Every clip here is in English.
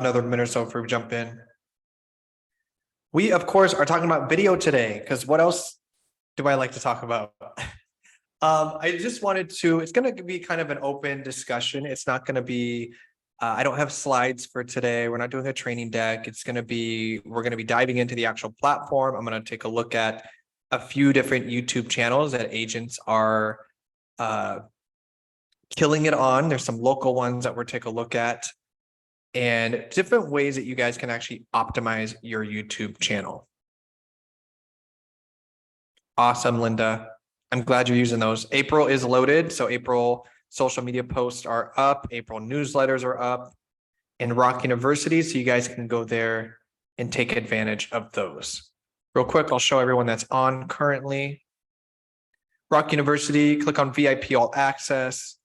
another minute or so before we jump in. We, of course, are talking about video today, because what else do I like to talk about? I just wanted to, it's going to be kind of an open discussion. It's not going to be, I don't have slides for today. We're not doing a training deck. It's going to be, we're going to be diving into the actual platform. I'm going to take a look at a few different YouTube channels that agents are killing it on. There's some local ones that we'll take a look at, and different ways that you guys can actually optimize your YouTube channel. Awesome, Linda. I'm glad you're using those. April is loaded. So April social media posts are up. April newsletters are up in ROC University. So you guys can go there and take advantage of those. Real quick, I'll show everyone that's on currently. ROC University, click on VIP All Access.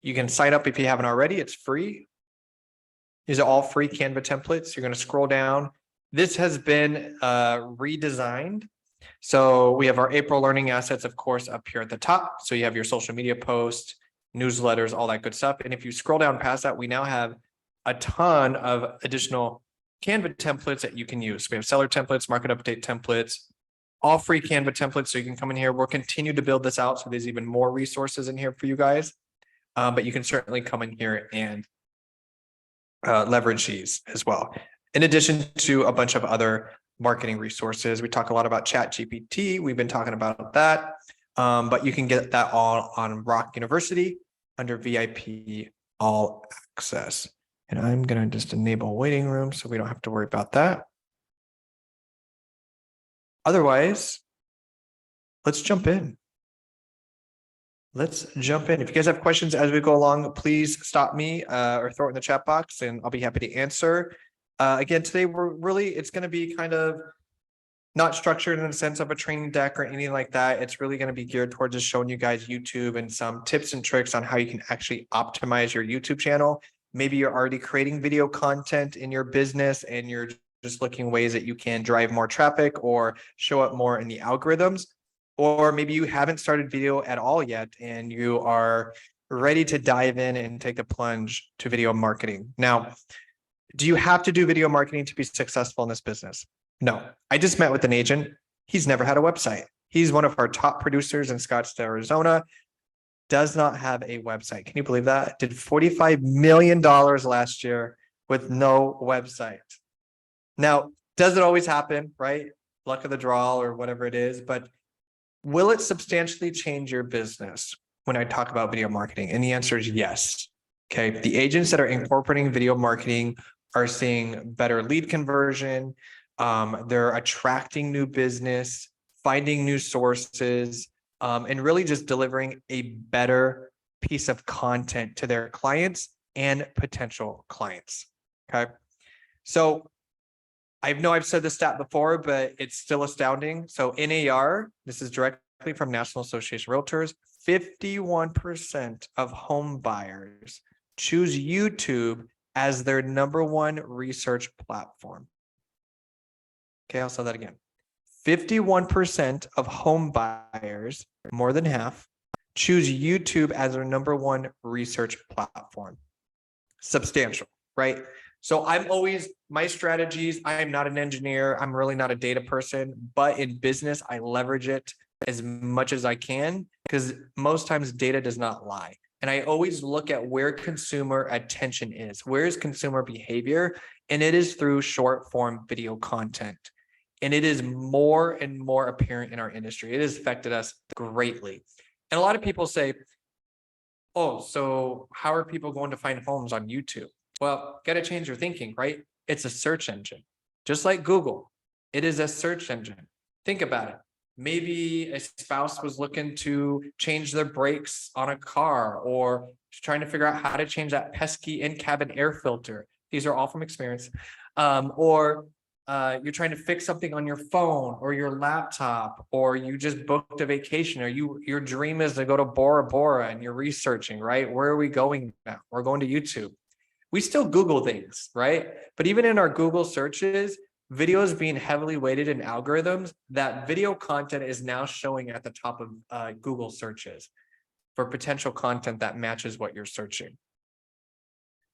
You can sign up if you haven't already. It's free. These are all free Canva templates. You're going to scroll down. This has been redesigned. So we have our April learning assets, of course, up here at the top. So you have your social media posts, newsletters, all that good stuff. And if you scroll down past that, we now have a ton of additional Canva templates that you can use. We have seller templates, market update templates, all free Canva templates. So you can come in here. We'll continue to build this out. So there's even more resources in here for you guys. But you can certainly come in here and leverage these as well. In addition to a bunch of other marketing resources, we talk a lot about ChatGPT. We've been talking about that, but you can get that all on ROC University under VIP All Access. And I'm going to just enable waiting room so we don't have to worry about that. Otherwise, let's jump in. Let's jump in. If you guys have questions as we go along, please stop me or throw it in the chat box and I'll be happy to answer. Again, today it's going to be kind of not structured in the sense of a training deck or anything like that. It's really going to be geared towards just showing you guys YouTube and some tips and tricks on how you can actually optimize your YouTube channel. Maybe you're already creating video content in your business and you're just looking ways that you can drive more traffic or show up more in the algorithms. Or maybe you haven't started video at all yet and you are ready to dive in and take the plunge to video marketing. Now, do you have to do video marketing to be successful in this business? No. I just met with an agent. He's never had a website. He's one of our top producers in Scottsdale, Arizona. Does not have a website. Can you believe that? Did $45 million last year with no website. Now, does it always happen, right? Luck of the draw or whatever it is, but will it substantially change your business when I talk about video marketing? And the answer is yes. Okay. The agents that are incorporating video marketing are seeing better lead conversion. They're attracting new business, finding new sources, and really just delivering a better piece of content to their clients and potential clients. Okay. So I know I've said this stat before, but it's still astounding. So NAR, this is directly from National Association of Realtors, 51% of home buyers choose YouTube as their #1 research platform. Okay, I'll say that again. 51% of home buyers, more than half, choose YouTube as their #1 research platform. Substantial, right? So my strategies, I am not an engineer. I'm really not a data person, but in business, I leverage it as much as I can because most times data does not lie. And I always look at where consumer attention is. Where is consumer behavior? And it is through short form video content. And it is more and more apparent in our industry. It has affected us greatly. And a lot of people say, oh, so how are people going to find homes on YouTube? Well, got to change your thinking, right? It's a search engine, just like Google. It is a search engine. Think about it. Maybe a spouse was looking to change their brakes on a car or trying to figure out how to change that pesky in-cabin air filter. These are all from experience. Or you're trying to fix something on your phone or your laptop, or you just booked a vacation, or your dream is to go to Bora Bora and you're researching, right? Where are we going now? We're going to YouTube. We still Google things, right? But even in our Google searches, videos being heavily weighted in algorithms, that video content is now showing at the top of Google searches for potential content that matches what you're searching.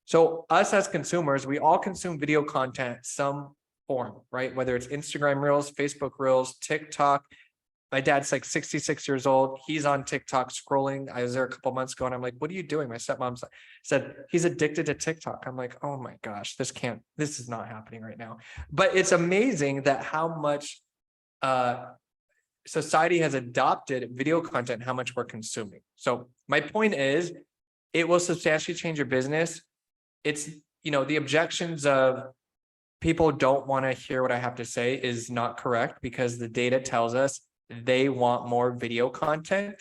So us as consumers, we all consume video content some form, right? Whether it's Instagram Reels, Facebook Reels, TikTok. My dad's like 66 years old. He's on TikTok scrolling. I was there a couple months ago and I'm like, what are you doing? My stepmom said he's addicted to TikTok. I'm like, oh my gosh, this is not happening right now. But it's amazing that how much society has adopted video content, how much we're consuming. So my point is, it will substantially change your business. It's, the objections of people don't want to hear what I have to say is not correct, because the data tells us they want more video content.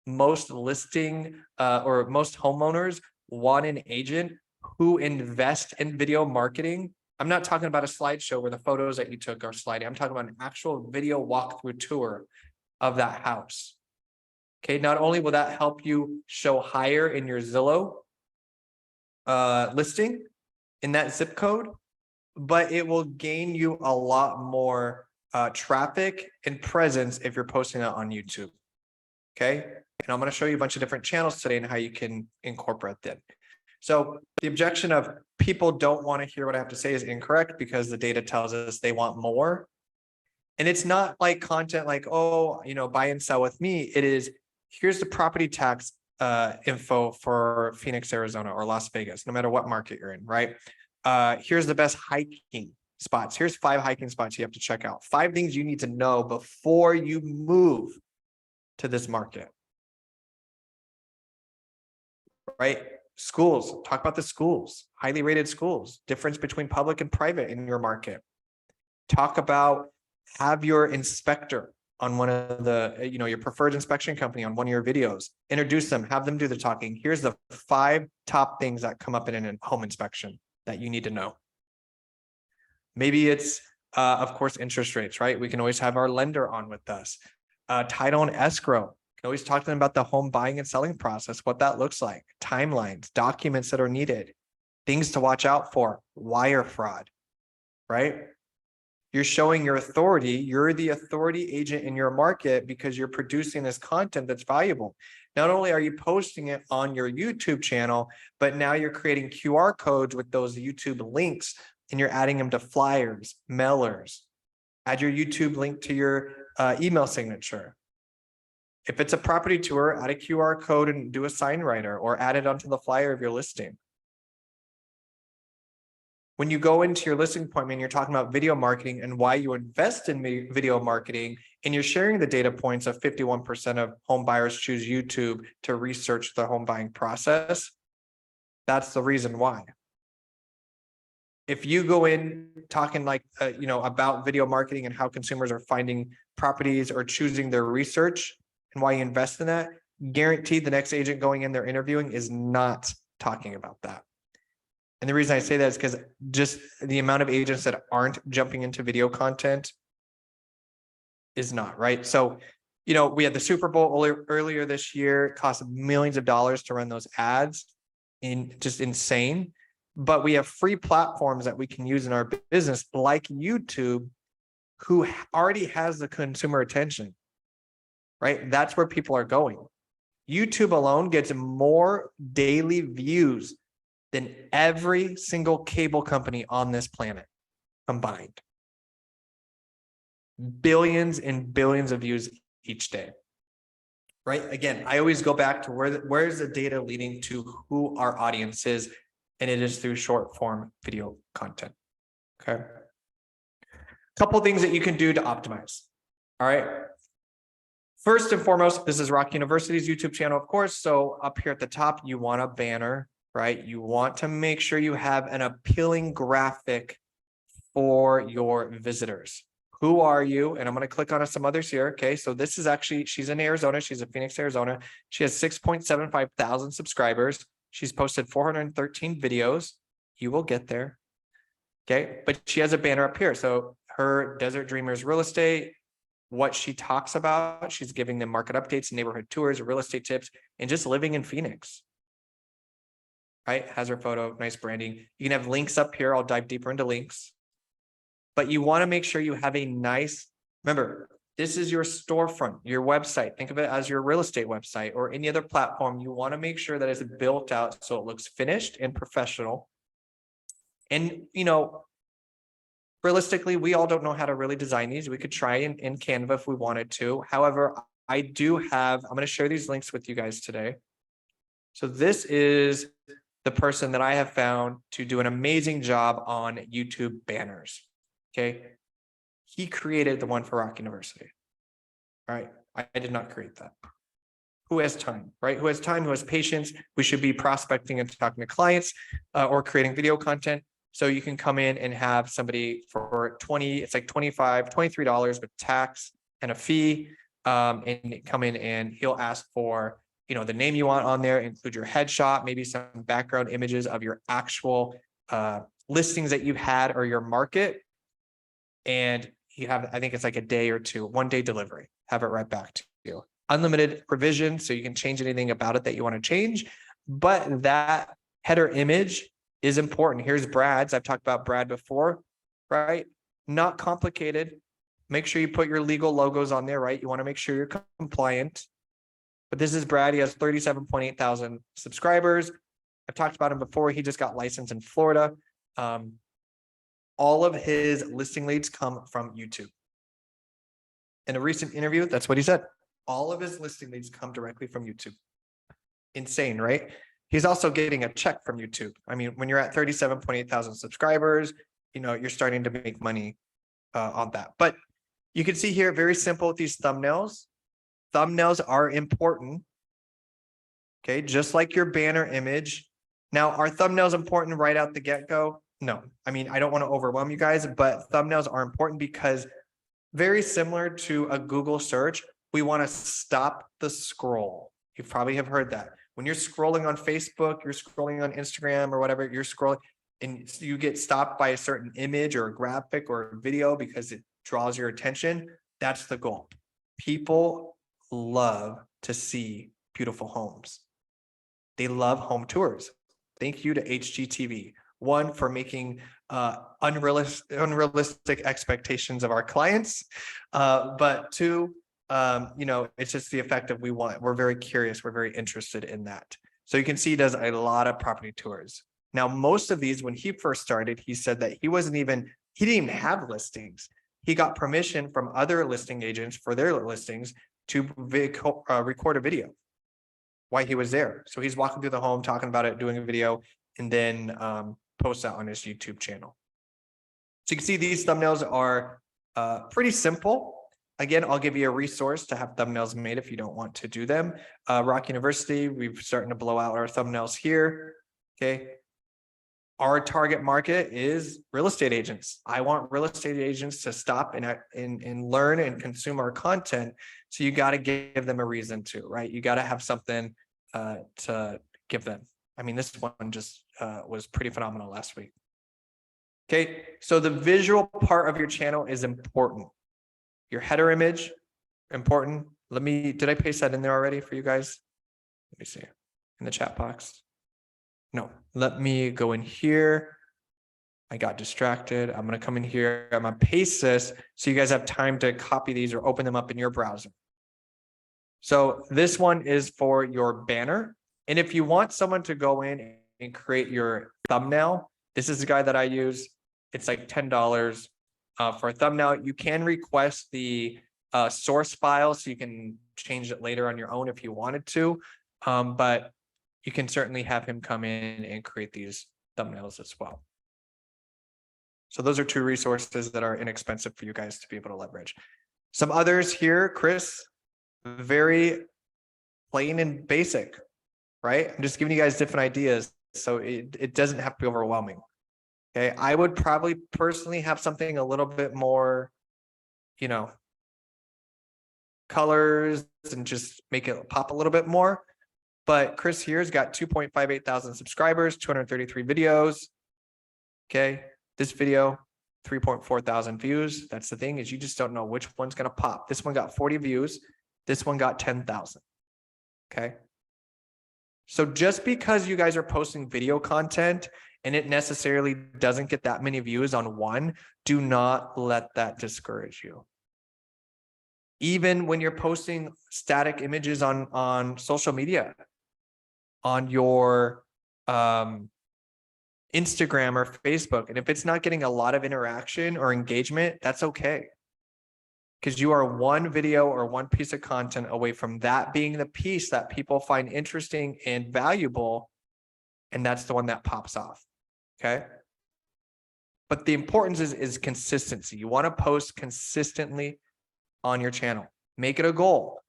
Most or most homeowners want an agent who invest in video marketing. I'm not talking about a slideshow where the photos that you took are sliding. I'm talking about an actual video walkthrough tour of that house. Okay, not only will that help you show higher in your Zillow listing in that zip code, but it will gain you a lot more traffic and presence if you're posting that on YouTube. Okay, and I'm going to show you a bunch of different channels today and how you can incorporate them. So the objection of people don't want to hear what I have to say is incorrect, because the data tells us they want more. And it's not like content like, oh, buy and sell with me. It is, here's the property tax info for Phoenix, Arizona, or Las Vegas, no matter what market you're in, right? Here's the best hiking spots. Here's 5 hiking spots you have to check out. 5 things you need to know before you move to this market, right? Schools, talk about the schools, highly rated schools, difference between public and private in your market. Talk about, have your inspector on one of the, your preferred inspection company on one of your videos, introduce them, have them do the talking. Here's the 5 top things that come up in a home inspection that you need to know. Maybe it's, of course, interest rates, right? We can always have our lender on with us. Title and escrow. Can always talk to them about the home buying and selling process, what that looks like, timelines, documents that are needed, things to watch out for, wire fraud, right? You're showing your authority. You're the authority agent in your market because you're producing this content that's valuable. Not only are you posting it on your YouTube channel, but now you're creating QR codes with those YouTube links and you're adding them to flyers, mailers. Add your YouTube link to your email signature. If it's a property tour, add a QR code and do a sign writer, or add it onto the flyer of your listing. When you go into your listing appointment, you're talking about video marketing and why you invest in video marketing, and you're sharing the data points of 51% of home buyers choose YouTube to research the home buying process. That's the reason why. If you go in talking like, about video marketing and how consumers are finding properties or choosing their research and why you invest in that, guaranteed the next agent going in there interviewing is not talking about that. And the reason I say that is because just the amount of agents that aren't jumping into video content is not, right? So, we had the Super Bowl earlier this year. It cost millions of dollars to run those ads, just insane. But we have free platforms that we can use in our business, like YouTube, who already has the consumer attention, right? That's where people are going. YouTube alone gets more daily views than every single cable company on this planet combined. Billions and billions of views each day, right? Again, I always go back to where is the data leading to who our audience is, and it is through short form video content. Okay. Couple things that you can do to optimize. All right. First and foremost, this is ROC University's YouTube channel, of course. So up here at the top, you want a banner, right? You want to make sure you have an appealing graphic for your visitors. Who are you? And I'm going to click on some others here. Okay. So this is actually, she's in Arizona. She's in Phoenix, Arizona. She has 6.75 thousand subscribers. She's posted 413 videos. You will get there. Okay. But she has a banner up here. So her Desert Dreamers real estate, what she talks about, she's giving them market updates, neighborhood tours, real estate tips, and just living in Phoenix. Right? Has her photo, nice branding. You can have links up here. I'll dive deeper into links. But you want to make sure you have a nice, remember, this is your storefront, your website. Think of it as your real estate website or any other platform. You want to make sure that it's built out so it looks finished and professional. And, realistically, we all don't know how to really design these. We could try in Canva if we wanted to. However, I'm going to share these links with you guys today. So this is the person that I have found to do an amazing job on YouTube banners. Okay. He created the one for ROC University. All right. I did not create that. Who has time, right? Who has time, who has patience? We should be prospecting and talking to clients or creating video content. So you can come in and have somebody for it's like $25, $23 with tax and a fee. And come in and he'll ask for, the name you want on there, include your headshot, maybe some background images of your actual listings that you've had or your market. And I think it's like a day or two, 1 day delivery, have it right back to you. Unlimited revision, so you can change anything about it that you want to change. But that header image is important. Here's Brad's. I've talked about Brad before, right? Not complicated. Make sure you put your legal logos on there, right? You want to make sure you're compliant. But this is Brad. He has 37.8 thousand subscribers. I've talked about him before. He just got licensed in Florida. All of his listing leads come from YouTube. In a recent interview, that's what he said. All of his listing leads come directly from YouTube. Insane, right? He's also getting a check from YouTube. I mean, when you're at 37.8 thousand subscribers, you're starting to make money on that. But you can see here, very simple with these thumbnails. Thumbnails are important. Okay, just like your banner image. Now, are thumbnails important right out the get-go? No. I mean, I don't want to overwhelm you guys, but thumbnails are important because very similar to a Google search, we want to stop the scroll. You probably have heard that. When you're scrolling on Facebook, you're scrolling on Instagram or whatever, you're scrolling and you get stopped by a certain image or a graphic or a video because it draws your attention. That's the goal. People love to see beautiful homes. They love home tours. Thank you to HGTV. One, for making unrealistic expectations of our clients. But two, it's just the effect of we're very curious. We're very interested in that. So you can see he does a lot of property tours. Now, most of these, when he first started, he said that he didn't even have listings. He got permission from other listing agents for their listings to record a video while he was there. So he's walking through the home, talking about it, doing a video, and then post that on his YouTube channel. So you can see these thumbnails are pretty simple. Again, I'll give you a resource to have thumbnails made if you don't want to do them. ROC University, we're starting to blow out our thumbnails here. Okay. Our target market is real estate agents. I want real estate agents to stop and learn and consume our content. So you got to give them a reason to, right? You got to have something to give them. I mean, this one just was pretty phenomenal last week. Okay, so the visual part of your channel is important. Your header image, important. Did I paste that in there already for you guys? Let me see, in the chat box. No, let me go in here. I got distracted. I'm going to come in here. I'm going to paste this so you guys have time to copy these or open them up in your browser. So this one is for your banner. And if you want someone to go in and create your thumbnail, this is the guy that I use. It's like $10 for a thumbnail. You can request the source file so you can change it later on your own if you wanted to. But you can certainly have him come in and create these thumbnails as well. So those are two resources that are inexpensive for you guys to be able to leverage. Some others here, Chris, very plain and basic, right? I'm just giving you guys different ideas. So it doesn't have to be overwhelming. Okay. I would probably personally have something a little bit more, colors and just make it pop a little bit more. But Chris here's got 2.58 thousand subscribers, 233 videos. Okay. This video, 3.4 thousand views. That's the thing, is you just don't know which one's going to pop. This one got 40 views. This one got 10,000. Okay. So just because you guys are posting video content and it necessarily doesn't get that many views on one, do not let that discourage you. Even when you're posting static images on social media, on your Instagram or Facebook. And if it's not getting a lot of interaction or engagement, that's okay. Because you are one video or one piece of content away from that being the piece that people find interesting and valuable. And that's the one that pops off. Okay. But the importance is consistency. You want to post consistently on your channel. Make it a goal.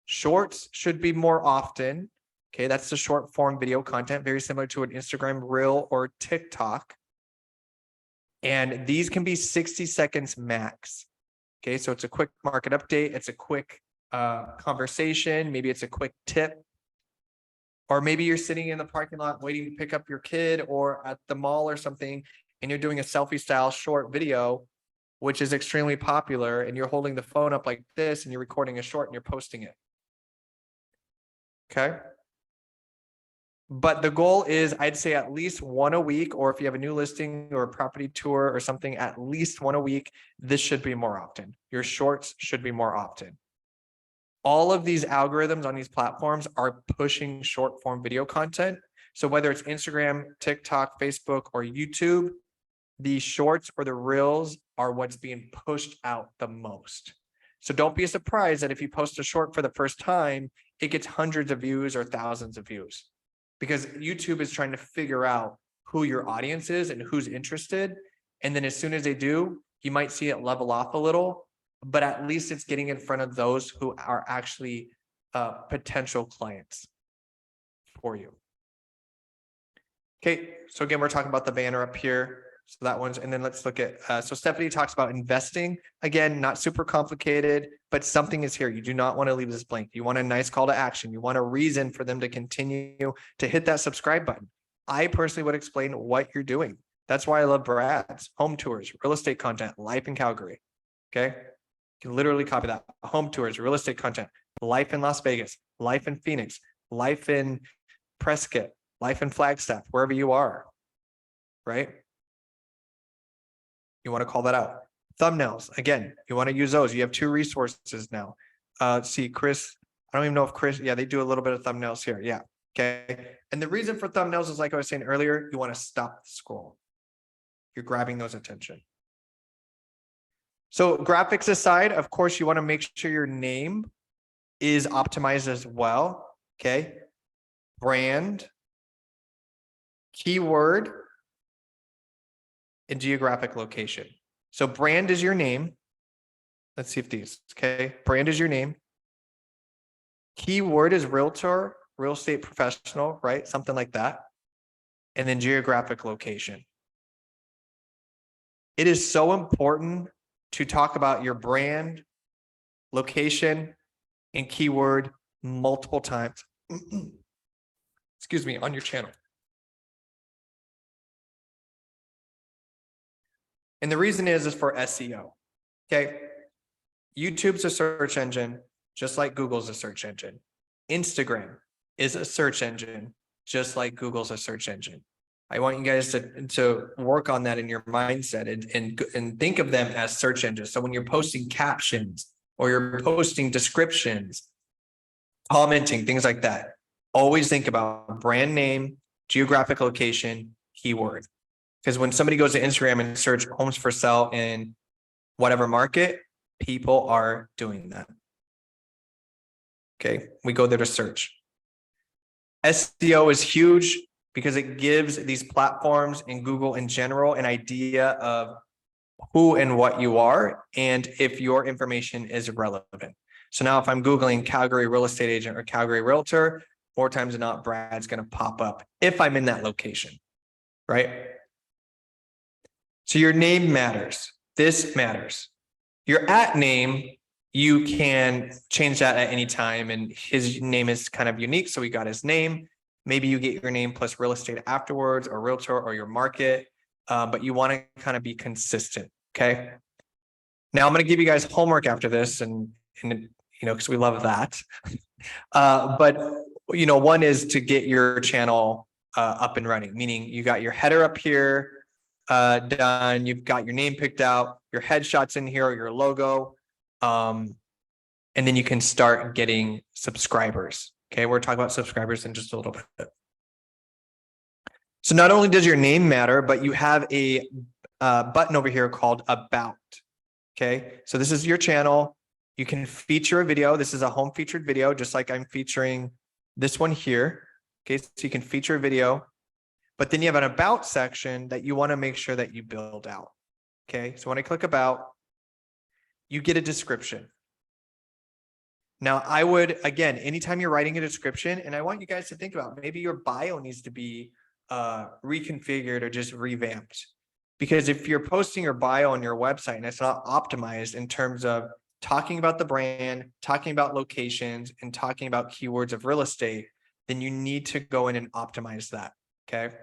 Shorts should be more often. Okay, that's the short form video content, very similar to an Instagram Reel or TikTok. And these can be 60 seconds max. Okay, so it's a quick market update. It's a quick conversation. Maybe it's a quick tip. Or maybe you're sitting in the parking lot waiting to pick up your kid or at the mall or something, and you're doing a selfie style short video, which is extremely popular, and you're holding the phone up like this and you're recording a short and you're posting it. Okay. But the goal is, I'd say at least one a week, or if you have a new listing or a property tour or something, at least one a week. This should be more often. Your shorts should be more often. All of these algorithms on these platforms are pushing short form video content. So whether it's Instagram, TikTok, Facebook, or YouTube, the shorts or the reels are what's being pushed out the most. So don't be surprised that if you post a short for the first time, it gets hundreds of views or thousands of views, because YouTube is trying to figure out who your audience is and who's interested. And then as soon as they do, you might see it level off a little, but at least it's getting in front of those who are actually potential clients for you. Okay, so again, we're talking about the banner up here. So that one's, and then let's look at, so Stephanie talks about investing. Again, not super complicated, but something is here. You do not want to leave this blank. You want a nice call to action. You want a reason for them to continue to hit that subscribe button. I personally would explain what you're doing. That's why I love Brad's home tours, real estate content, life in Calgary. Okay. You can literally copy that. Home tours, real estate content, life in Las Vegas, life in Phoenix, life in Prescott, life in Flagstaff, wherever you are, right? You want to call that out. Thumbnails, again, you want to use those. You have two resources now. See, Chris, I don't even know if Chris, yeah, they do a little bit of thumbnails here. Yeah, okay. And the reason for thumbnails is, like I was saying earlier, you want to stop the scroll. You're grabbing those attention. So graphics aside, of course, you want to make sure your name is optimized as well. Okay. Brand, keyword, and geographic location. So brand is your name. Let's see if these, okay. Brand is your name. Keyword is realtor, real estate professional, right? Something like that. And then geographic location. It is so important to talk about your brand, location, and keyword multiple times. Excuse me, on your channel. And the reason is for SEO. Okay. YouTube's a search engine, just like Google's a search engine. Instagram is a search engine, just like Google's a search engine. I want you guys to work on that in your mindset and think of them as search engines. So when you're posting captions or you're posting descriptions, commenting, things like that, always think about brand name, geographic location, keyword. Because when somebody goes to Instagram and search homes for sale in whatever market, people are doing that. Okay, we go there to search. SEO is huge because it gives these platforms and Google in general an idea of who and what you are and if your information is relevant. So now if I'm Googling Calgary real estate agent or Calgary realtor, more times than not, Brad's going to pop up if I'm in that location, right? So your name matters. This matters. Your @ name, you can change that at any time. And his name is kind of unique. So we got his name. Maybe you get your name plus real estate afterwards, or realtor, or your market. But you want to kind of be consistent. Okay. Now I'm going to give you guys homework after this, and you know, because we love that. But you know, one is to get your channel up and running, meaning you got your header up here done, you've got your name picked out, your headshots in here, or your logo, and then you can start getting subscribers. Okay, we're talking about subscribers in just a little bit. So not only does your name matter, but you have a button over here called About. Okay, so this is your channel. You can feature a video. This is a home featured video, just like I'm featuring this one here. Okay, so you can feature a video, but then you have an About section that you want to make sure that you build out. Okay, so when I click About, you get a description. Now, I would, again, anytime you're writing a description, and I want you guys to think about maybe your bio needs to be reconfigured or just revamped. Because if you're posting your bio on your website and it's not optimized in terms of talking about the brand, talking about locations, and talking about keywords of real estate, then you need to go in and optimize that, okay?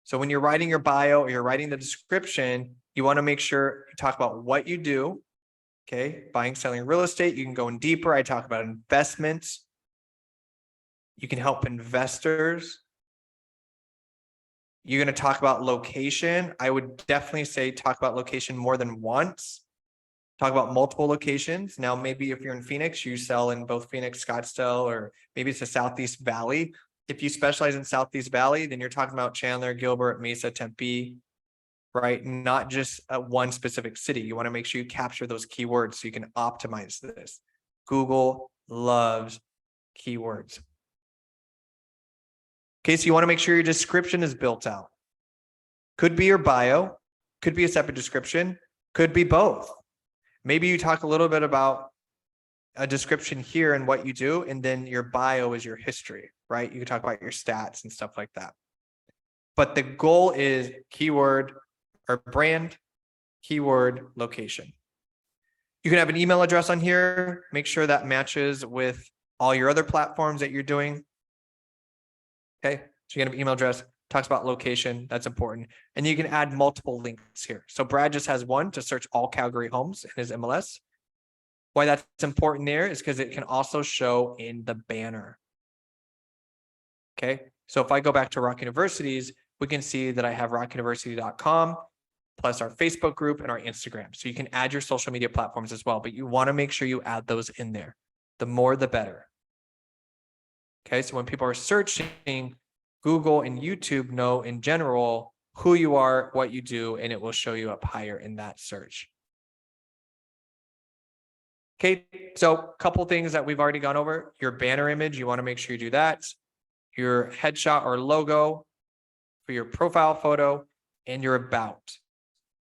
So when you're writing your bio or you're writing the description, you want to make sure you talk about what you do, okay? Buying, selling real estate, you can go in deeper. I talk about investments. You can help investors. You're going to talk about location. I would definitely say talk about location more than once. Talk about multiple locations. Now, maybe if you're in Phoenix, you sell in both Phoenix, Scottsdale, or maybe it's the Southeast Valley. If you specialize in Southeast Valley, then you're talking about Chandler, Gilbert, Mesa, Tempe, right? Not just one specific city. You want to make sure you capture those keywords so you can optimize this. Google loves keywords. Okay, so you want to make sure your description is built out. Could be your bio, could be a separate description, could be both. Maybe you talk a little bit about a description here and what you do, and then your bio is your history, right? You can talk about your stats and stuff like that. But the goal is keyword or brand, keyword, location. You can have an email address on here. Make sure that matches with all your other platforms that you're doing. Okay, so you can have an email address, talks about location, that's important. And you can add multiple links here. So Brad just has one to search all Calgary homes in his MLS. Why that's important there is because it can also show in the banner. Okay, so if I go back to ROC Universities, we can see that I have rocuniversity.com plus our Facebook group and our Instagram. So you can add your social media platforms as well, but you want to make sure you add those in there. The more, the better. Okay, so when people are searching, Google and YouTube know in general who you are, what you do, and it will show you up higher in that search. Okay, so a couple things that we've already gone over. Your banner image, you want to make sure you do that. Your headshot or logo for your profile photo and your about.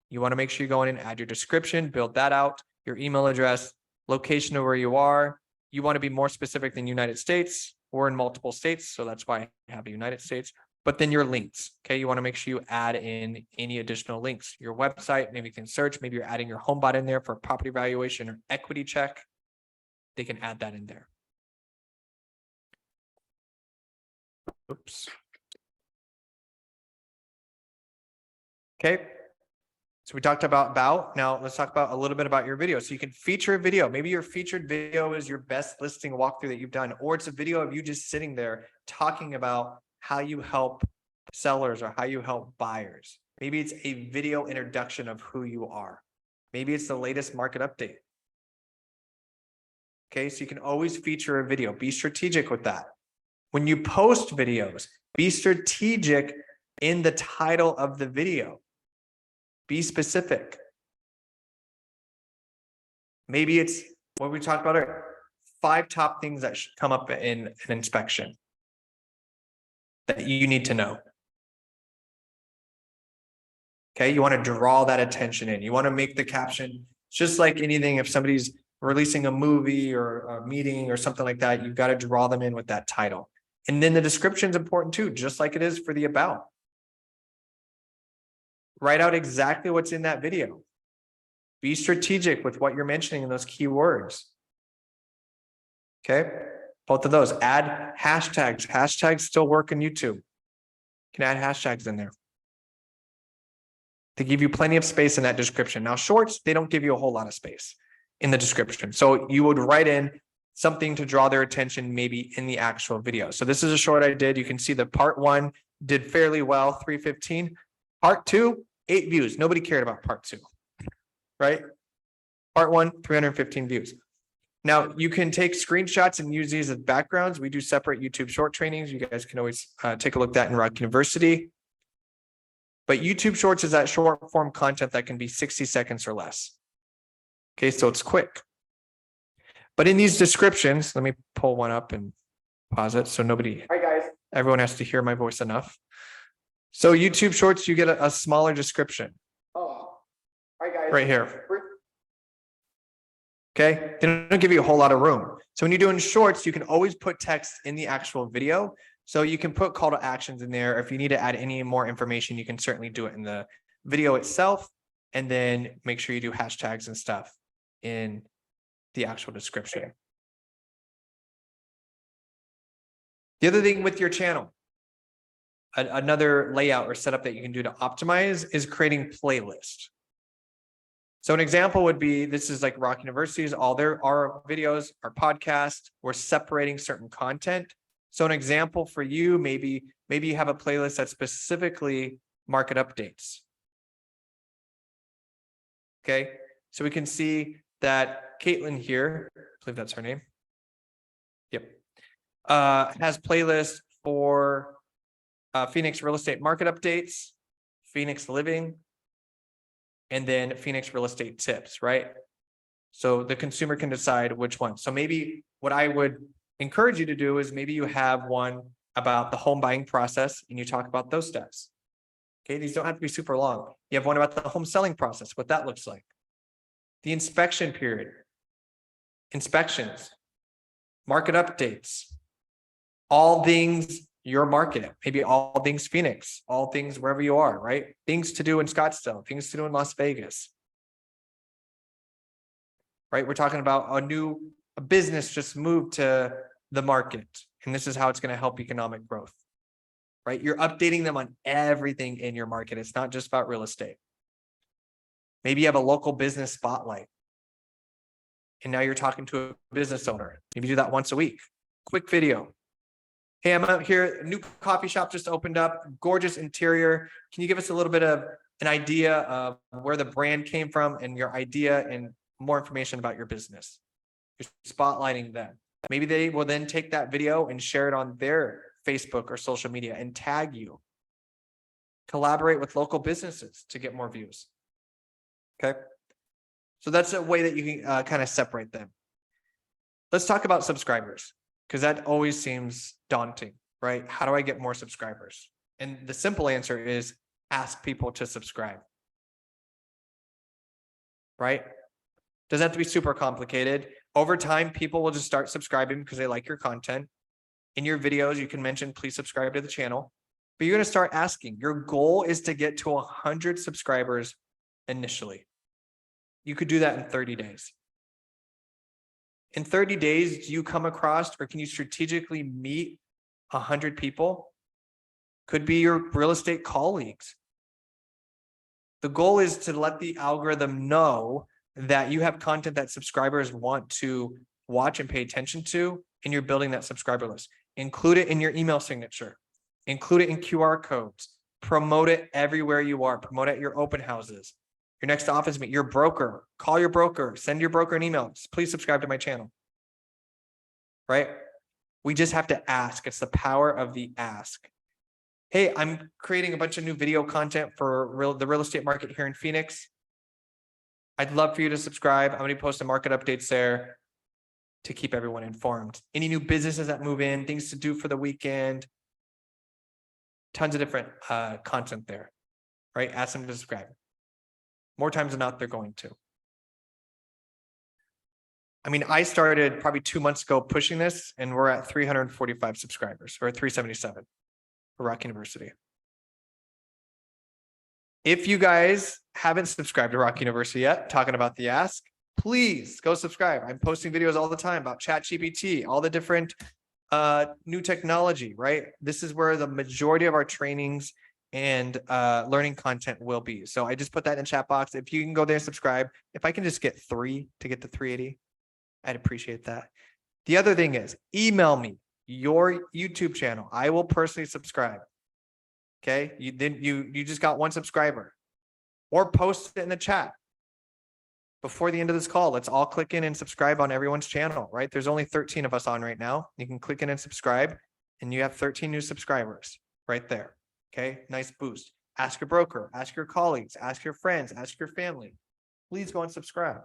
You want to make sure you go in and add your description, build that out, your email address, location of where you are. You want to be more specific than United States. We're in multiple states, so that's why I have the United States. But then your links, okay? You want to make sure you add in any additional links. Your website, maybe you can search, maybe you're adding your home bot in there for property valuation or equity check. They can add that in there. Oops. Okay. So we talked about. Now let's talk about a little bit about your video. So you can feature a video. Maybe your featured video is your best listing walkthrough that you've done, or it's a video of you just sitting there talking about how you help sellers or how you help buyers. Maybe it's a video introduction of who you are. Maybe it's the latest market update. Okay, so you can always feature a video. Be strategic with that. When you post videos, be strategic in the title of the video. Be specific. Maybe it's what we talked about earlier, 5 top things that should come up in an inspection that you need to know. Okay, you want to draw that attention in. You want to make the caption just like anything. If somebody's releasing a movie or a meeting or something like that, you've got to draw them in with that title. And then the description is important too, just like it is for the about. Write out exactly what's in that video. Be strategic with what you're mentioning in those keywords. Okay, both of those. Add hashtags. Hashtags still work in YouTube. You can add hashtags in there. They give you plenty of space in that description. Now, shorts, they don't give you a whole lot of space in the description. So you would write in something to draw their attention maybe in the actual video. So this is a short I did. You can see the part 1 did fairly well, 315. Part 2, 8 views. Nobody cared about part 2, right? Part 1, 315 views. Now you can take screenshots and use these as backgrounds. We do separate YouTube short trainings. You guys can always take a look at that in ROC University. But YouTube Shorts is that short form content that can be 60 seconds or less. Okay, so it's quick. But in these descriptions, let me pull one up and pause it so everyone has to hear my voice enough. So YouTube Shorts, you get a smaller description. Right here. Okay, they don't give you a whole lot of room. So when you're doing shorts, you can always put text in the actual video. So you can put call to actions in there. If you need to add any more information, you can certainly do it in the video itself. And then make sure you do hashtags and stuff in the actual description. The other thing with your channel, another layout or setup that you can do to optimize is creating playlists. So an example would be, this is like ROC University's, all our videos, our podcasts, we're separating certain content. So an example for you, maybe you have a playlist that's specifically market updates. Okay, so we can see that Caitlin here, I believe that's her name. Yep. Has playlists for Phoenix real estate market updates, Phoenix living, and then Phoenix real estate tips, right? So the consumer can decide which one. So maybe what I would encourage you to do is maybe you have one about the home buying process and you talk about those steps. Okay, these don't have to be super long. You have one about the home selling process, what that looks like. The inspection period, inspections, market updates, all things your market, maybe all things Phoenix, all things wherever you are, right? Things to do in Scottsdale, things to do in Las Vegas, right? We're talking about a business just moved to the market, and this is how it's going to help economic growth, right? You're updating them on everything in your market. It's not just about real estate. Maybe you have a local business spotlight, and now you're talking to a business owner. Maybe do that once a week. Quick video. Hey, I'm out here, a new coffee shop just opened up, gorgeous interior. Can you give us a little bit of an idea of where the brand came from and your idea and more information about your business? You're spotlighting them. Maybe they will then take that video and share it on their Facebook or social media and tag you. Collaborate with local businesses to get more views. Okay. So that's a way that you can kind of separate them. Let's talk about subscribers, because that always seems daunting, right? How do I get more subscribers? And the simple answer is ask people to subscribe, right? Doesn't have to be super complicated. Over time, people will just start subscribing because they like your content. In your videos, you can mention, please subscribe to the channel, but you're going to start asking. Your goal is to get to 100 subscribers initially. You could do that in 30 days. In 30 days, do you come across or can you strategically meet 100 people? Could be your real estate colleagues. The goal is to let the algorithm know that you have content that subscribers want to watch and pay attention to, and you're building that subscriber list. Include it in your email signature. Include it in QR codes. Promote it everywhere you are. Promote it at your open houses. Your next office meet, your broker, call your broker, send your broker an email. Please subscribe to my channel, right? We just have to ask. It's the power of the ask. Hey, I'm creating a bunch of new video content for the real estate market here in Phoenix. I'd love for you to subscribe. I'm going to be posting market updates there to keep everyone informed. Any new businesses that move in, things to do for the weekend, tons of different content there, right? Ask them to subscribe. More times than not, they're going to. I mean, I started probably 2 months ago pushing this, and we're at 345 subscribers, or 377 for ROC University. If you guys haven't subscribed to ROC University yet, talking about the ask, please go subscribe. I'm posting videos all the time about ChatGPT, all the different new technology, right? This is where the majority of our trainings and learning content will be. So I just put that in the chat box. If you can go there and subscribe, if I can just get 3 to get to 380, I'd appreciate that. The other thing is email me your YouTube channel. I will personally subscribe. Okay. You just got 1 subscriber, or post it in the chat before the end of this call. Let's all click in and subscribe on everyone's channel, right? There's only 13 of us on right now. You can click in and subscribe, and you have 13 new subscribers right there. Okay, nice boost. ask your broker, ask your colleagues, ask your friends, ask your family. Please go and subscribe.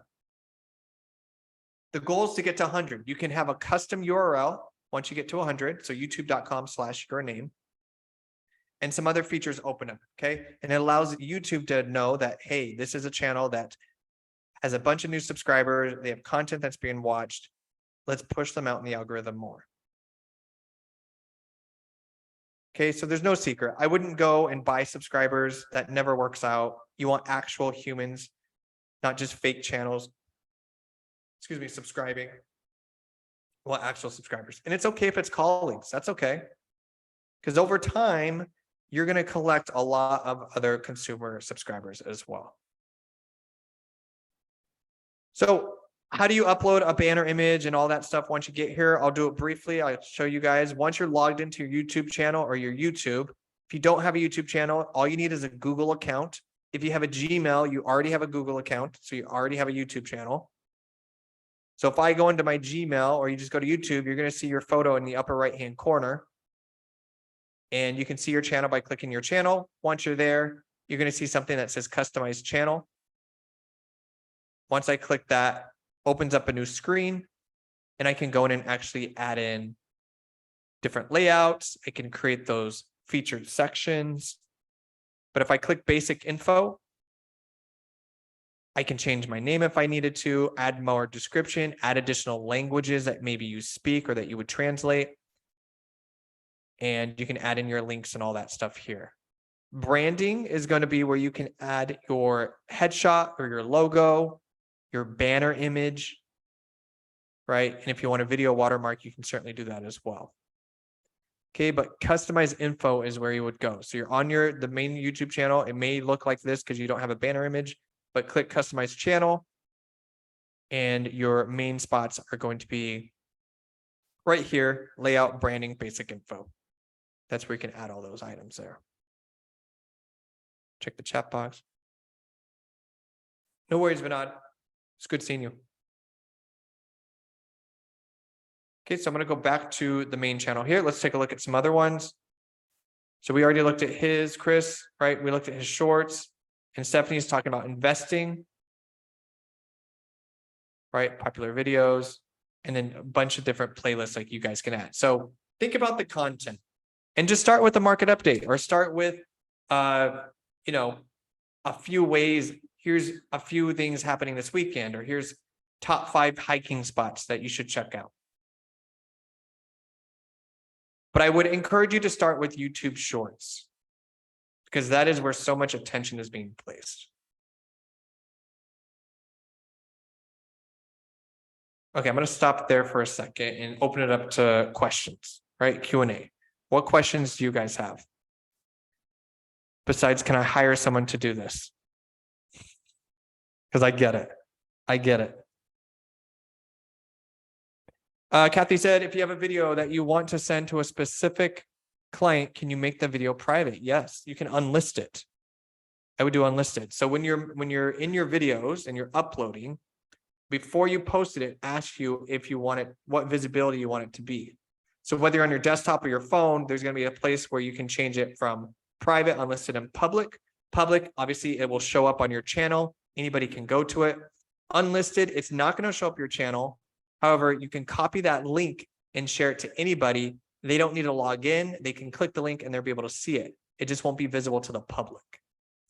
The goal is to get to 100. You can have a custom URL once you get to 100. So youtube.com/yourname. And some other features open up, okay? And it allows YouTube to know that, hey, this is a channel that has a bunch of new subscribers. They have content that's being watched. Let's push them out in the algorithm more. Okay, so there's no secret. I wouldn't go and buy subscribers. That never works out. You want actual humans, not just fake channels. Subscribing. You want actual subscribers. And it's okay if it's colleagues. That's okay. Because over time, you're going to collect a lot of other consumer subscribers as well. So how do you upload a banner image and all that stuff once you get here? I'll do it briefly. I'll show you guys. Once you're logged into your YouTube channel or your YouTube, if you don't have a YouTube channel, all you need is a Google account. If you have a Gmail, you already have a Google account. So you already have a YouTube channel. So if I go into my Gmail or you just go to YouTube, you're going to see your photo in the upper right-hand corner. And you can see your channel by clicking your channel. Once you're there, you're going to see something that says customize channel. Once I click that, opens up a new screen, and I can go in and actually add in different layouts. I can create those featured sections. But if I click basic info, I can change my name if I needed to, add more description, add additional languages that maybe you speak or that you would translate. And you can add in your links and all that stuff here. Branding is going to be where you can add your headshot or your logo, your banner image, right? And if you want a video watermark, you can certainly do that as well. Okay, but customize info is where you would go. So you're on the main YouTube channel. It may look like this because you don't have a banner image, but click customize channel. And your main spots are going to be right here, layout, branding, basic info. That's where you can add all those items there. Check the chat box. No worries, Vinod. It's good seeing you. Okay, so I'm going to go back to the main channel here. Let's take a look at some other ones. So we already looked at his, Chris, right? We looked at his shorts. And Stephanie's talking about investing, right? Popular videos, and then a bunch of different playlists like you guys can add. So think about the content. And just start with the market update or start with, a few ways. Here's a few things happening this weekend, or here's top 5 hiking spots that you should check out. But I would encourage you to start with YouTube Shorts because that is where so much attention is being placed. Okay, I'm going to stop there for a second and open it up to questions, right? Q&A. What questions do you guys have? Besides, can I hire someone to do this? Because I get it. I get it. Kathy said, if you have a video that you want to send to a specific client, can you make the video private? Yes, you can unlist it. I would do unlisted. So when you're in your videos and you're uploading, before you posted it, ask you if you want it, what visibility you want it to be. So whether you're on your desktop or your phone, there's going to be a place where you can change it from private, unlisted, and public. Public, obviously, it will show up on your channel. Anybody can go to it. Unlisted, it's not going to show up your channel. However, you can copy that link and share it to anybody. They don't need to log in. They can click the link and they'll be able to see it. It just won't be visible to the public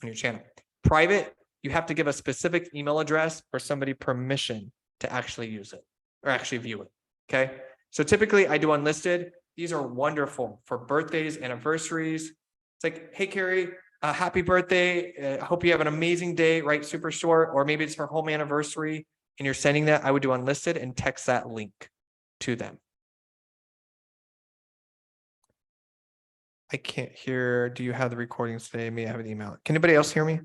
on your channel. Private, you have to give a specific email address or somebody permission to actually use it or actually view it. Okay. So typically I do unlisted. These are wonderful for birthdays, anniversaries. It's like, hey, Carrie, happy birthday. I hope you have an amazing day, right? Super short, or maybe it's her home anniversary and you're sending that. I would do unlisted and text that link to them. I can't hear. Do you have the recordings today? May I have an email? Can anybody else hear me?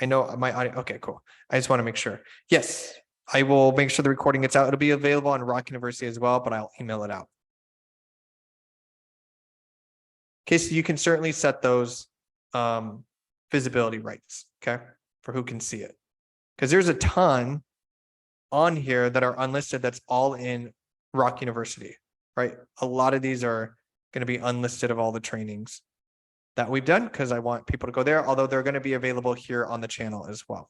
I know my audio. Okay, cool. I just want to make sure. Yes, I will make sure the recording gets out. It'll be available on ROC University as well, but I'll email it out. Okay, so you can certainly set those visibility rights, okay, for who can see it. Because there's a ton on here that are unlisted that's all in ROC University, right? A lot of these are going to be unlisted of all the trainings. that we've done because I want people to go there, although they're going to be available here on the channel as well.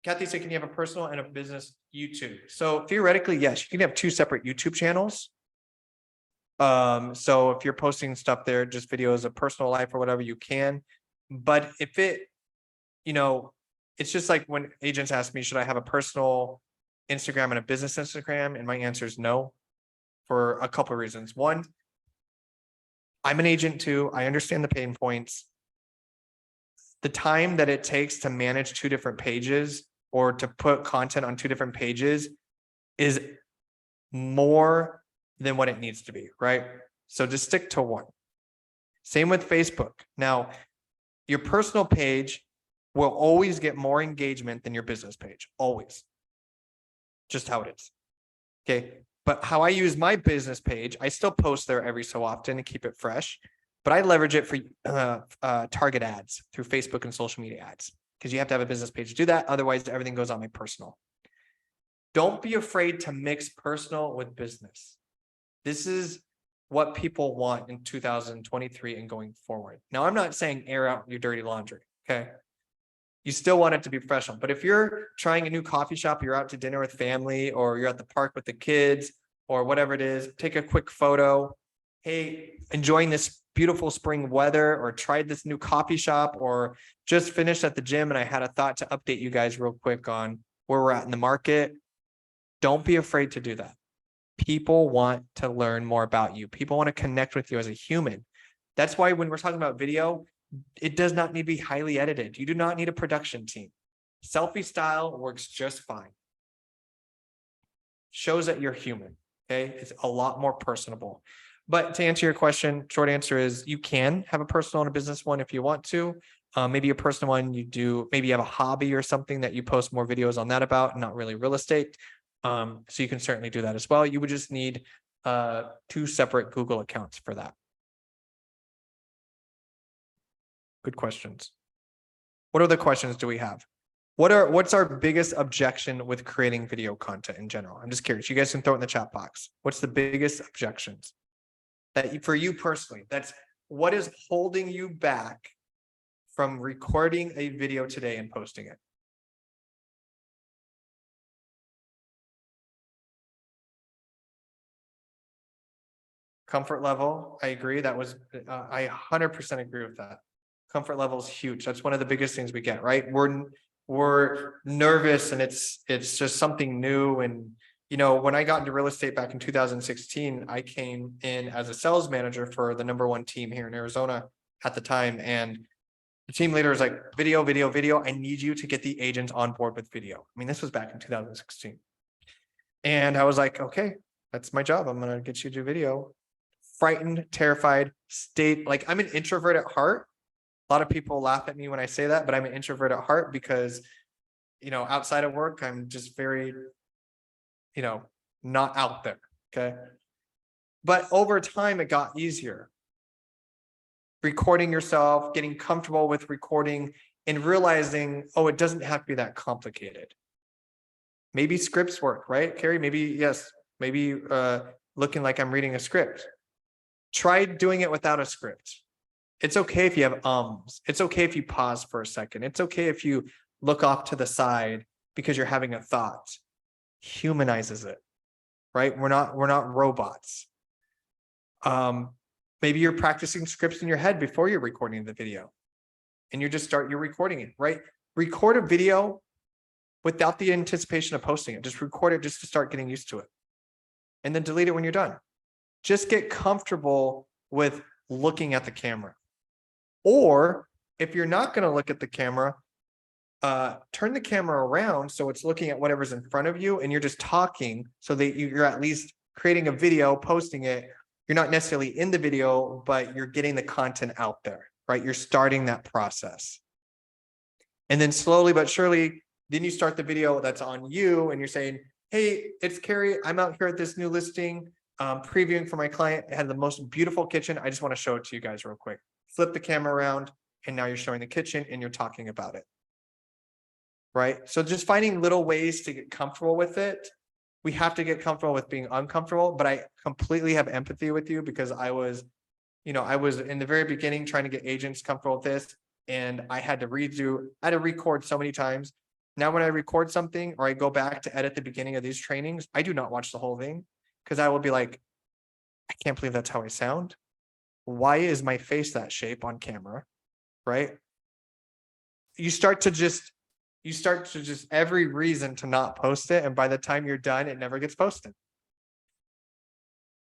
Kathy said, can you have a personal and a business YouTube? So theoretically, yes, you can have 2 separate YouTube channels. So if you're posting stuff there, just videos of personal life or whatever, you can. But if it, it's just like when agents ask me, should I have a personal Instagram and a business Instagram? And my answer is no, for a couple of reasons. One, I'm an agent too. I understand the pain points. The time that it takes to manage 2 different pages or to put content on 2 different pages is more than what it needs to be, right? So just stick to one. Same with Facebook. Now, your personal page will always get more engagement than your business page, always. Just how it is. Okay. But how I use my business page, I still post there every so often to keep it fresh, but I leverage it for target ads through Facebook and social media ads, because you have to have a business page to do that. Otherwise, everything goes on my personal. Don't be afraid to mix personal with business. This is what people want in 2023 and going forward. Now, I'm not saying air out your dirty laundry, okay? You still want it to be professional. But if you're trying a new coffee shop, you're out to dinner with family, or you're at the park with the kids, or whatever it is, take a quick photo. Hey, enjoying this beautiful spring weather, or tried this new coffee shop, or just finished at the gym and I had a thought to update you guys real quick on where we're at in the market. Don't be afraid to do that. People want to learn more about you. People want to connect with you as a human. That's why when we're talking about video, it does not need to be highly edited. You do not need a production team. Selfie style works just fine. Shows that you're human. Okay. It's a lot more personable. But to answer your question, short answer is you can have a personal and a business one if you want to. Maybe a personal one you do, maybe you have a hobby or something that you post more videos on that about, not really real estate. So you can certainly do that as well. You would just need 2 separate Google accounts for that. Good questions. What other questions do we have? What's our biggest objection with creating video content in general? I'm just curious. You guys can throw it in the chat box. What's the biggest objections that for you personally? That's what is holding you back from recording a video today and posting it? Comfort level, I agree. That was, I 100% agree with that. Comfort level is huge. That's one of the biggest things we get, right? We're nervous and it's just something new. And, when I got into real estate back in 2016, I came in as a sales manager for the #1 team here in Arizona at the time. And the team leader was like, video. I need you to get the agents on board with video. I mean, this was back in 2016. And I was like, okay, that's my job. I'm going to get you to do video. Frightened, terrified, like I'm an introvert at heart. A lot of people laugh at me when I say that, but I'm an introvert at heart because, outside of work, I'm just very, not out there. Okay. But over time, it got easier. Recording yourself, getting comfortable with recording and realizing, oh, it doesn't have to be that complicated. Maybe scripts work, right, Carrie? Maybe, yes. Maybe looking like I'm reading a script. Try doing it without a script. It's okay if you have ums. It's okay if you pause for a second. It's okay if you look off to the side because you're having a thought. Humanizes it, right? We're not robots. Maybe you're practicing scripts in your head before you're recording the video, and you're recording it, right? Record a video without the anticipation of posting it. Just record it just to start getting used to it, and then delete it when you're done. Just get comfortable with looking at the camera. Or if you're not going to look at the camera, turn the camera around so it's looking at whatever's in front of you and you're just talking so that you're at least creating a video, posting it. You're not necessarily in the video, but you're getting the content out there, right? You're starting that process. And then slowly but surely, then you start the video that's on you and you're saying, hey, it's Carrie. I'm out here at this new listing. Previewing for my client. It had the most beautiful kitchen. I just want to show it to you guys real quick. Flip the camera around and now you're showing the kitchen and you're talking about it. Right? So just finding little ways to get comfortable with it we have to get comfortable with being uncomfortable, but I completely have empathy with you because I was in the very beginning trying to get agents comfortable with this, and I had to record so many times. Now, when I record something or I go back to edit the beginning of these trainings, I do not watch the whole thing because I will be like, I can't believe that's how I sound. Why is my face that shape on camera? Right? You start to just every reason to not post it. And by the time you're done, it never gets posted.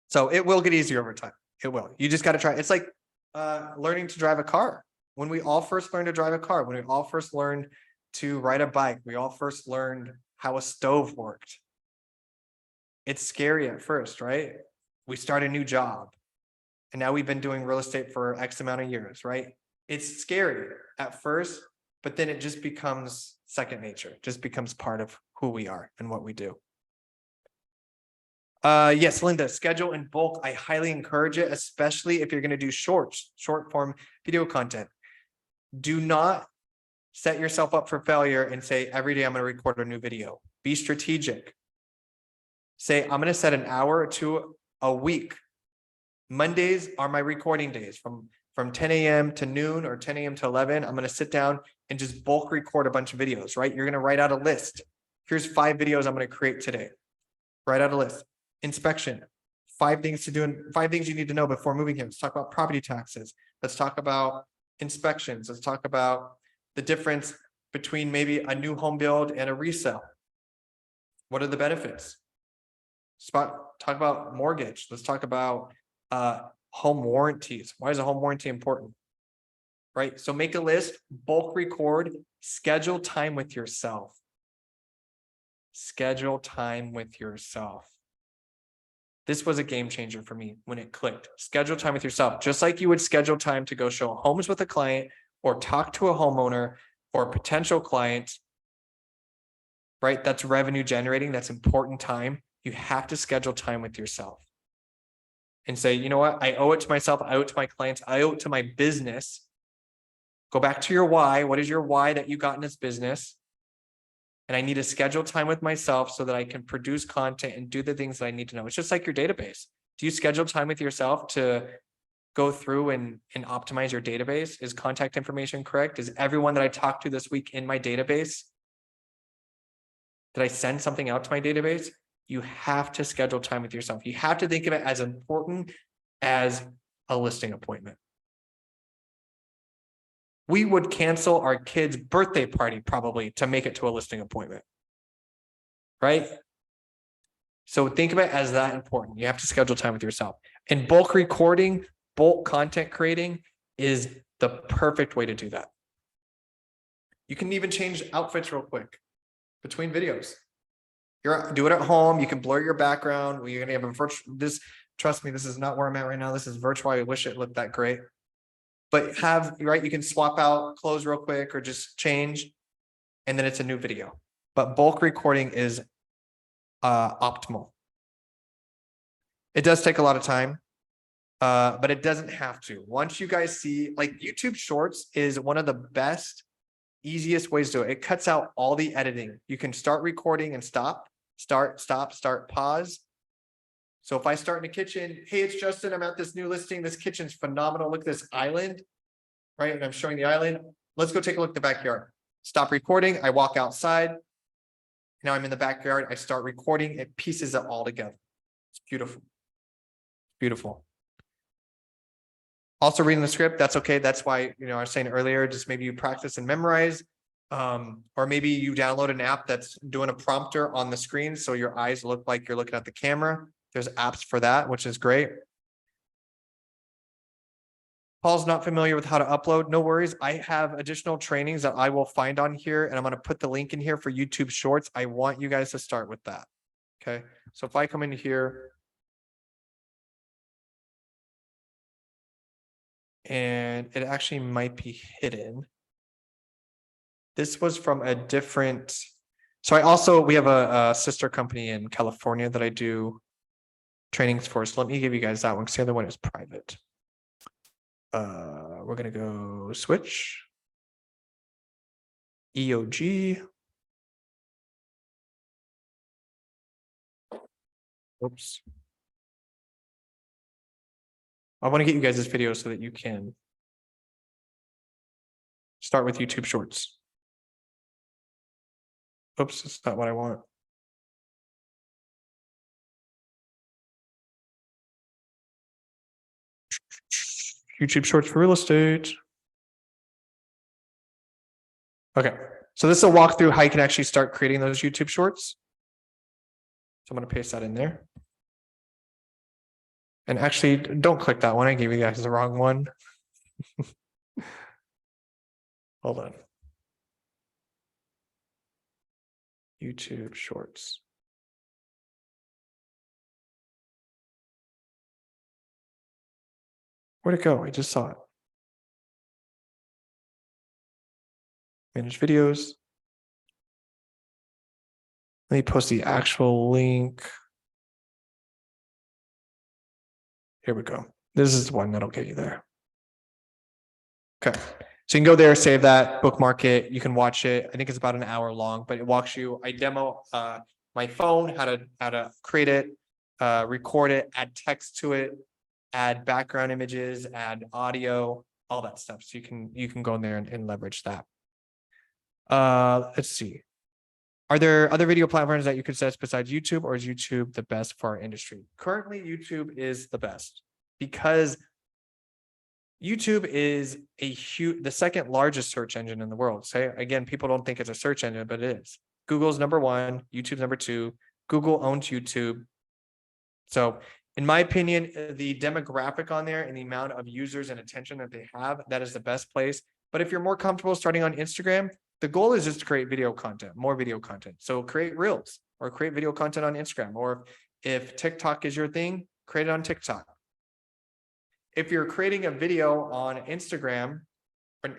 So it will get easier over time. It will. You just got to try. It's like learning to drive a car. When we all first learned to drive a car, when we all first learned to ride a bike, we all first learned how a stove worked. It's scary at first, right? We start a new job. And now we've been doing real estate for X amount of years, right? It's scary at first, but then it just becomes second nature, just becomes part of who we are and what we do. Yes, Linda, schedule in bulk. I highly encourage it, especially if you're going to do short form video content. Do not set yourself up for failure and say, every day I'm going to record a new video. Be strategic. Say, I'm going to set an hour or two a week. Mondays are my recording days from 10 a.m. to noon or 10 a.m. to 11. I'm going to sit down and just bulk record a bunch of videos, right? You're going to write out a list. Here's 5 videos I'm going to create today. Write out a list. Inspection. 5 things to do and 5 things you need to know before moving here. Let's talk about property taxes. Let's talk about inspections. Let's talk about the difference between maybe a new home build and a resale. What are the benefits? Talk about mortgage. Let's talk about home warranties. Why is a home warranty important? Right? So make a list, bulk record, schedule time with yourself. Schedule time with yourself. This was a game changer for me when it clicked. Schedule time with yourself, just like you would schedule time to go show homes with a client or talk to a homeowner or a potential client, right? That's revenue generating. That's important time. You have to schedule time with yourself and say, you know what? I owe it to myself. I owe it to my clients. I owe it to my business. Go back to your why. What is your why that you got in this business? And I need to schedule time with myself so that I can produce content and do the things that I need to know. It's just like your database. Do you schedule time with yourself to go through and optimize your database? Is contact information correct? Is everyone that I talked to this week in my database? Did I send something out to my database? You have to schedule time with yourself. You have to think of it as important as a listing appointment. We would cancel our kid's birthday party probably to make it to a listing appointment, right? So think of it as that important. You have to schedule time with yourself. And bulk recording, bulk content creating is the perfect way to do that. You can even change outfits real quick between videos. Do it at home. You can blur your background. You're gonna have a virtual. Trust me, this is not where I'm at right now. This is virtual. I wish it looked that great. But you can swap out clothes real quick or just change, and then it's a new video. But bulk recording is optimal. It does take a lot of time, but it doesn't have to. Once you guys see, like, YouTube Shorts is one of the best, easiest ways to do it. It cuts out all the editing. You can start recording and stop, start, pause. So if I start in the kitchen, hey, it's Justin, I'm at this new listing. This kitchen's phenomenal. Look at this island, right? And I'm showing the island. Let's go take a look at the backyard. Stop recording. I walk outside. Now I'm in the backyard. I start recording. It pieces it all together. It's beautiful. Beautiful. Also reading the script, that's okay. That's why, I was saying earlier, just maybe you practice and memorize, or maybe you download an app that's doing a prompter on the screen so your eyes look like you're looking at the camera. There's apps for that, which is great. Paul's not familiar with how to upload. No worries. I have additional trainings that I will find on here, and I'm going to put the link in here for YouTube Shorts. I want you guys to start with that. Okay. So if I come into here, and it actually might be hidden. This was from a different. So we have a sister company in California that I do trainings for. So let me give you guys that one because the other one is private. We're going to go switch. EOG. Oops. I want to get you guys this video so that you can start with YouTube Shorts. Oops, it's not what I want. YouTube Shorts for real estate. Okay, so this is a walkthrough how you can actually start creating those YouTube Shorts. So I'm going to paste that in there. And actually, don't click that one. I gave you guys the wrong one. Hold on. YouTube Shorts. Where'd it go? I just saw it. Manage videos. Let me post the actual link. Here we go. This is the one that'll get you there. Okay. So you can go there, save that, bookmark it. You can watch it. I think it's about an hour long, but it walks you. I demo my phone, how to create it, record it, add text to it, add background images, add audio, all that stuff. So you can go in there and leverage that. Let's see. Are there other video platforms that you could suggest besides YouTube, or is YouTube the best for our industry? Currently, YouTube is the best because YouTube is the second largest search engine in the world. So again, people don't think it's a search engine, but it is. Google's number one, YouTube's number two. Google owns YouTube. So in my opinion, the demographic on there and the amount of users and attention that they have, that is the best place. But if you're more comfortable starting on Instagram, the goal is just to create video content, more video content. So create reels or create video content on Instagram. Or if TikTok is your thing, create it on TikTok. If you're creating a video on Instagram,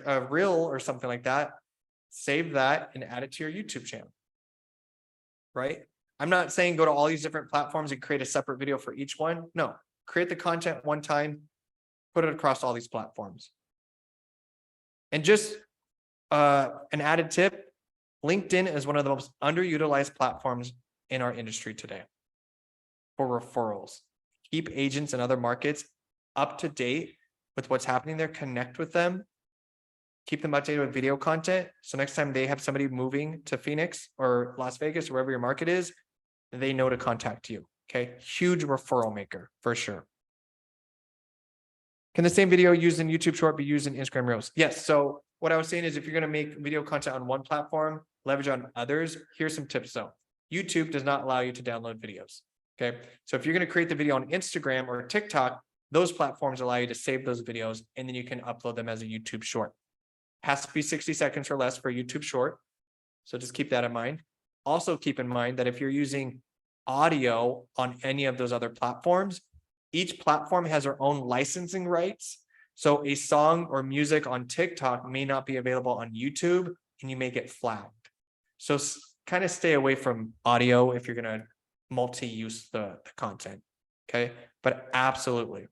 a reel or something like that, save that and add it to your YouTube channel, right? I'm not saying go to all these different platforms and create a separate video for each one. No, create the content one time, put it across all these platforms. And just an added tip, LinkedIn is one of the most underutilized platforms in our industry today for referrals. Keep agents in other markets up to date with what's happening there, connect with them, keep them updated with video content. So next time they have somebody moving to Phoenix or Las Vegas or wherever your market is, they know to contact you. Okay, huge referral maker for sure. Can the same video used in YouTube Short be used in Instagram Reels? Yes. So what I was saying is if you're going to make video content on one platform, leverage on others. Here's some tips though. YouTube does not allow you to download videos. Okay. So if you're going to create the video on Instagram or TikTok, those platforms allow you to save those videos and then you can upload them as a YouTube Short. Has to be 60 seconds or less for YouTube Short. So just keep that in mind. Also keep in mind that if you're using audio on any of those other platforms, each platform has their own licensing rights. So a song or music on TikTok may not be available on YouTube and you may get flagged. So kind of stay away from audio if you're going to multi-use the content. Okay. But absolutely.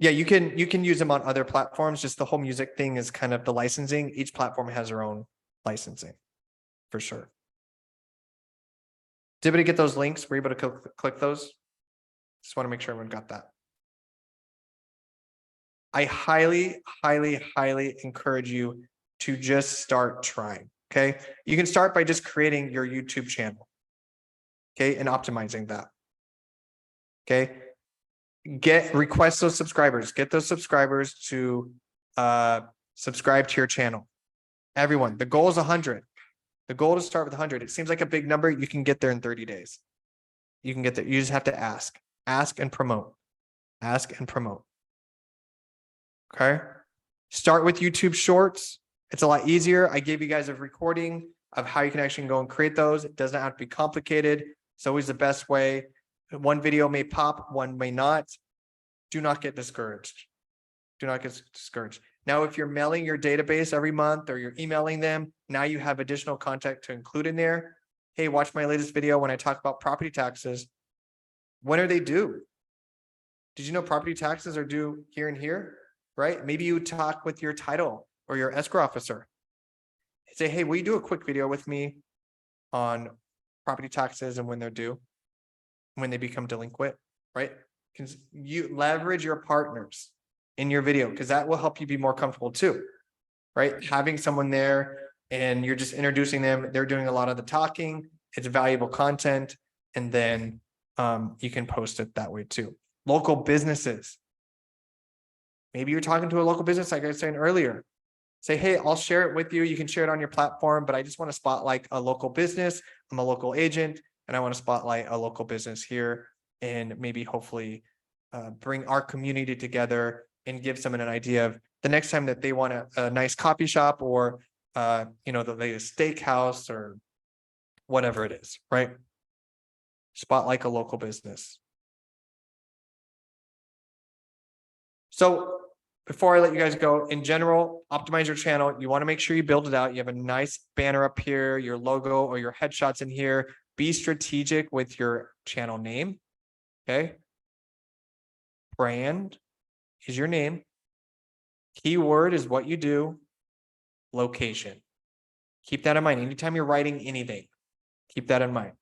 Yeah, you can use them on other platforms. Just the whole music thing is kind of the licensing. Each platform has their own licensing for sure. Did everybody get those links? Were you able to click those? Just want to make sure everyone got that. I highly, highly, highly encourage you to just start trying. Okay. You can start by just creating your YouTube channel. Okay. And optimizing that. Okay. Request those subscribers. Get those subscribers to subscribe to your channel. Everyone, the goal is 100. The goal is to start with 100. It seems like a big number. You can get there in 30 days. You can get there. You just have to ask and promote. Ask and promote. Okay. Start with YouTube Shorts. It's a lot easier. I gave you guys a recording of how you can actually go and create those. It doesn't have to be complicated. It's always the best way. One video may pop, one may not. Do not get discouraged. Do not get discouraged. Now, if you're mailing your database every month or you're emailing them, now you have additional content to include in there. Hey, watch my latest video when I talk about property taxes. When are they due? Did you know property taxes are due here and here, right? Maybe you talk with your title or your escrow officer. Say, hey, will you do a quick video with me on property taxes and when they're due, when they become delinquent, right? You leverage your partners in your video because that will help you be more comfortable too, right? Having someone there and you're just introducing them, they're doing a lot of the talking, it's valuable content, and then you can post it that way too. Local businesses. Maybe you're talking to a local business, like I was saying earlier. Say, hey, I'll share it with you. You can share it on your platform, but I just want to spotlight a local business. I'm a local agent and I want to spotlight a local business here and maybe hopefully bring our community together and give someone an idea of the next time that they want a nice coffee shop or, the latest steakhouse or whatever it is, right? Spotlight a local business. So before I let you guys go, in general, optimize your channel. You want to make sure you build it out. You have a nice banner up here, your logo or your headshots in here. Be strategic with your channel name. Okay. Brand is your name. Keyword is what you do. Location. Keep that in mind. Anytime you're writing anything, keep that in mind.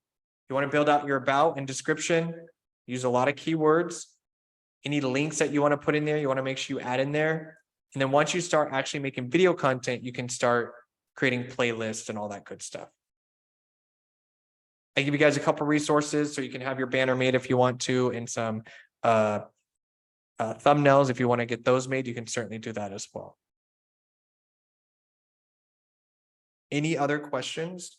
You want to build out your about and description. Use a lot of keywords. Any links that you want to put in there, you want to make sure you add in there. And then once you start actually making video content, you can start creating playlists and all that good stuff. I give you guys a couple resources so you can have your banner made if you want to, and some thumbnails. If you want to get those made, you can certainly do that as well. Any other questions?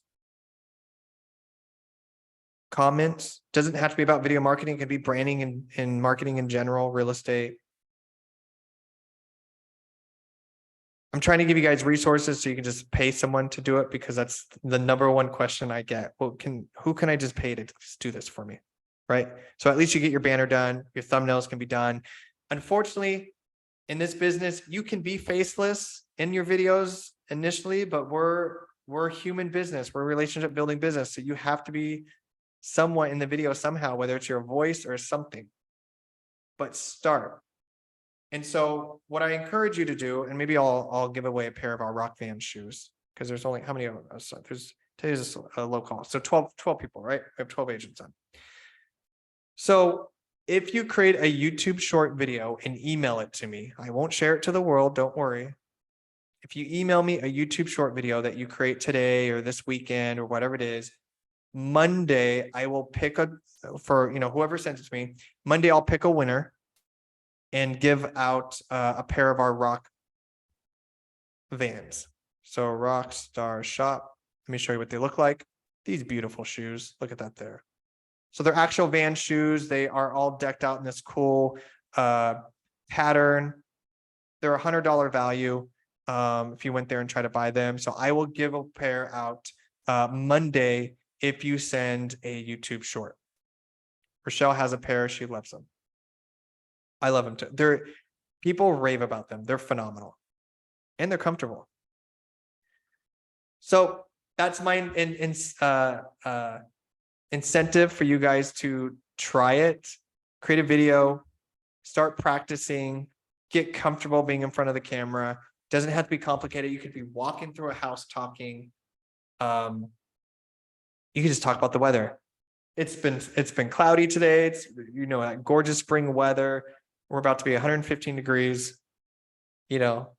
Comments? Doesn't have to be about video marketing. It can be branding and marketing in general, real estate. I'm trying to give you guys resources so you can just pay someone to do it, because that's the #1 question I get. Well, who can I just pay to just do this for me? Right? So at least you get your banner done, your thumbnails can be done. Unfortunately, in this business, you can be faceless in your videos initially, but we're human business, we're a relationship building business. So you have to be somewhat in the video somehow, whether it's your voice or something, but start. And so what I encourage you to do, and maybe I'll give away a pair of our ROC Van shoes, because there's only, how many of us? Today's a low cost. So 12 people, right? We have 12 agents on. So if you create a YouTube short video and email it to me, I won't share it to the world, don't worry. If you email me a YouTube short video that you create today or this weekend or whatever it is, Monday, I will pick whoever sends it to me. Monday, I'll pick a winner and give out a pair of our ROC Vans. So Rockstar Shop. Let me show you what they look like. These beautiful shoes. Look at that there. So they're actual Van shoes. They are all decked out in this cool pattern. They're $100 value if you went there and try to buy them. So I will give a pair out Monday if you send a YouTube short. Rochelle has a pair. She loves them. I love them too. People rave about them. They're phenomenal and they're comfortable. So that's my incentive for you guys to try it, create a video, start practicing, get comfortable being in front of the camera. Doesn't have to be complicated. You could be walking through a house talking. You can just talk about the weather. It's been cloudy today. It's that gorgeous spring weather. We're about to be 115 degrees. Talk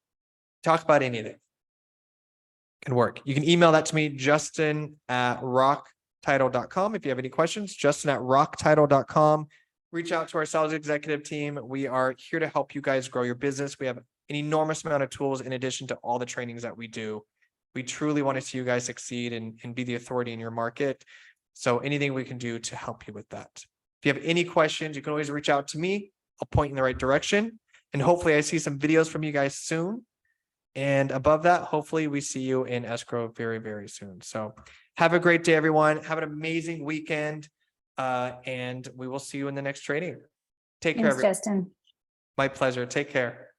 about anything. Can work. You can email that to me, justin@roctitle.com. If you have any questions, justin@roctitle.com. Reach out to our sales executive team. We are here to help you guys grow your business. We have an enormous amount of tools in addition to all the trainings that we do. We truly want to see you guys succeed and be the authority in your market. So anything we can do to help you with that. If you have any questions, you can always reach out to me. I'll point in the right direction. And hopefully I see some videos from you guys soon. And above that, hopefully we see you in escrow very, very soon. So have a great day, everyone. Have an amazing weekend. And we will see you in the next training. Take care. Thanks, Justin. My pleasure. Take care.